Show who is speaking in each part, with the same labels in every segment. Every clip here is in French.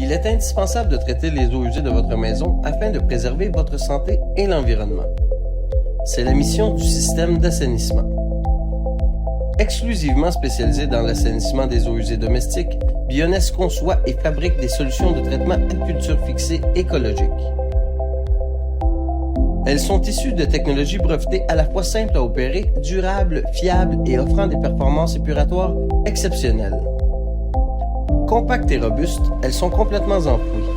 Speaker 1: Il est indispensable de traiter les eaux usées de votre maison afin de préserver votre santé et l'environnement. C'est la mission du système d'assainissement. Exclusivement spécialisé dans l'assainissement des eaux usées domestiques, Bioness conçoit et fabrique des solutions de traitement à culture fixée écologiques. Elles sont issues de technologies brevetées à la fois simples à opérer, durables, fiables et offrant des performances épuratoires exceptionnelles. Compactes et robustes, elles sont complètement enfouies.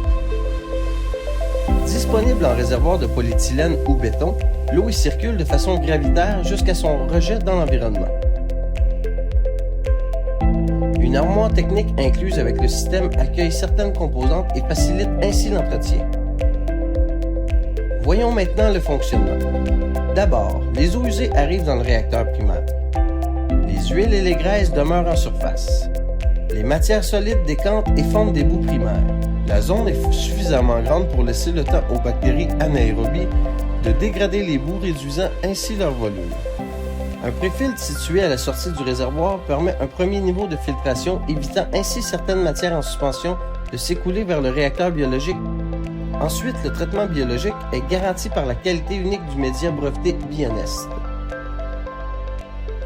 Speaker 1: Disponible en réservoir de polyéthylène ou béton, l'eau y circule de façon gravitaire jusqu'à son rejet dans l'environnement. Une armoire technique incluse avec le système accueille certaines composantes et facilite ainsi l'entretien. Voyons maintenant le fonctionnement. D'abord, les eaux usées arrivent dans le réacteur primaire. Les huiles et les graisses demeurent en surface. Les matières solides décantent et fondent des boues primaires. La zone est suffisamment grande pour laisser le temps aux bactéries anaérobies de dégrader les boues, réduisant ainsi leur volume. Un préfiltre situé à la sortie du réservoir permet un premier niveau de filtration, évitant ainsi certaines matières en suspension de s'écouler vers le réacteur biologique. Ensuite, le traitement biologique est garanti par la qualité unique du média breveté Bioness.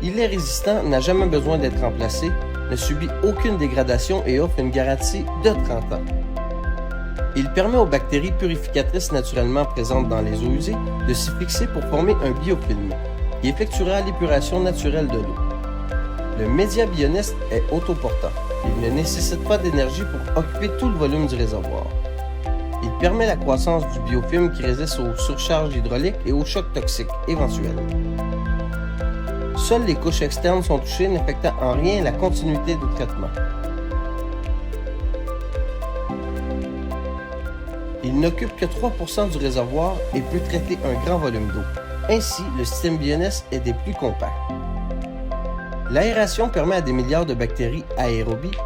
Speaker 1: Il est résistant, n'a jamais besoin d'être remplacé, ne subit aucune dégradation et offre une garantie de 30 ans. Il permet aux bactéries purificatrices naturellement présentes dans les eaux usées de s'y fixer pour former un biofilm, qui effectuera l'épuration naturelle de l'eau. Le média Bioness est autoportant. Il ne nécessite pas d'énergie pour occuper tout le volume du réservoir. Il permet la croissance du biofilm qui résiste aux surcharges hydrauliques et aux chocs toxiques éventuels. Seules les couches externes sont touchées, n'affectant en rien la continuité du traitement. Il n'occupe que 3% du réservoir et peut traiter un grand volume d'eau. Ainsi, le système Bioness est des plus compacts. L'aération permet à des milliards de bactéries aérobies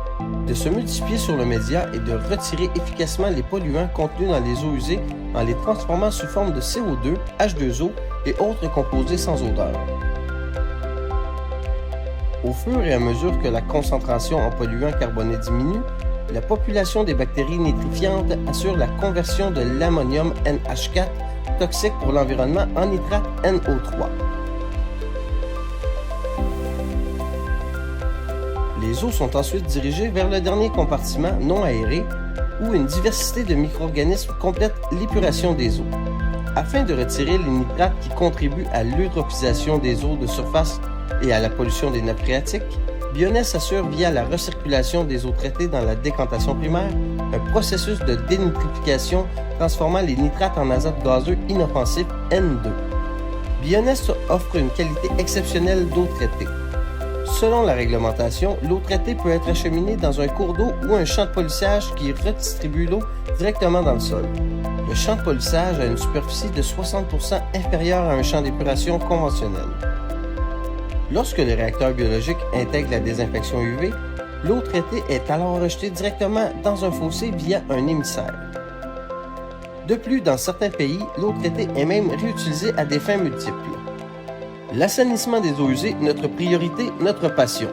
Speaker 1: de se multiplier sur le média et de retirer efficacement les polluants contenus dans les eaux usées en les transformant sous forme de CO2, H2O et autres composés sans odeur. Au fur et à mesure que la concentration en polluants carbonés diminue, la population des bactéries nitrifiantes assure la conversion de l'ammonium NH4 toxique pour l'environnement en nitrate NO3. Les eaux sont ensuite dirigées vers le dernier compartiment non aéré où une diversité de micro-organismes complète l'épuration des eaux. Afin de retirer les nitrates qui contribuent à l'eutrophisation des eaux de surface et à la pollution des nappes phréatiques, Bioness assure via la recirculation des eaux traitées dans la décantation primaire un processus de dénitrification transformant les nitrates en azote gazeux inoffensif N2. Bioness offre une qualité exceptionnelle d'eau traitée. Selon la réglementation, l'eau traitée peut être acheminée dans un cours d'eau ou un champ de polissage qui redistribue l'eau directement dans le sol. Le champ de polissage a une superficie de 60% inférieure à un champ d'épuration conventionnel. Lorsque le réacteur biologique intègre la désinfection UV, l'eau traitée est alors rejetée directement dans un fossé via un émissaire. De plus, dans certains pays, l'eau traitée est même réutilisée à des fins multiples. L'assainissement des eaux usées, notre priorité, notre passion.